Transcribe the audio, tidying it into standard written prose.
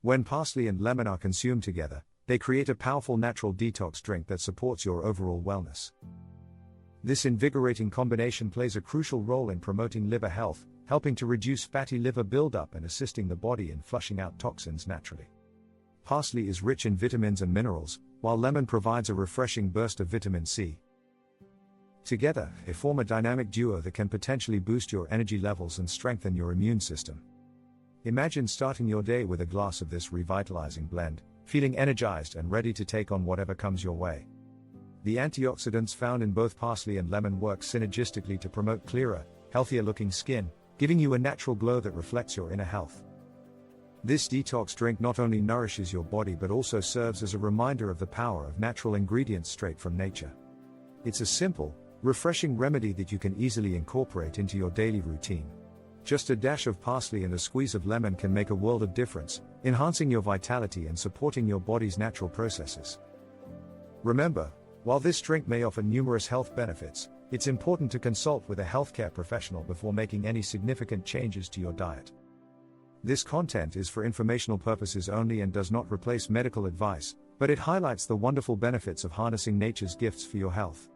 When parsley and lemon are consumed together, they create a powerful natural detox drink that supports your overall wellness. This invigorating combination plays a crucial role in promoting liver health, helping to reduce fatty liver buildup and assisting the body in flushing out toxins naturally. Parsley is rich in vitamins and minerals, while lemon provides a refreshing burst of vitamin C. Together, they form a dynamic duo that can potentially boost your energy levels and strengthen your immune system. Imagine starting your day with a glass of this revitalizing blend, feeling energized and ready to take on whatever comes your way. The antioxidants found in both parsley and lemon work synergistically to promote clearer, healthier-looking skin, giving you a natural glow that reflects your inner health. This detox drink not only nourishes your body but also serves as a reminder of the power of natural ingredients straight from nature. It's a simple, refreshing remedy that you can easily incorporate into your daily routine. Just a dash of parsley and a squeeze of lemon can make a world of difference, enhancing your vitality and supporting your body's natural processes. Remember, while this drink may offer numerous health benefits, it's important to consult with a healthcare professional before making any significant changes to your diet. This content is for informational purposes only and does not replace medical advice, but it highlights the wonderful benefits of harnessing nature's gifts for your health.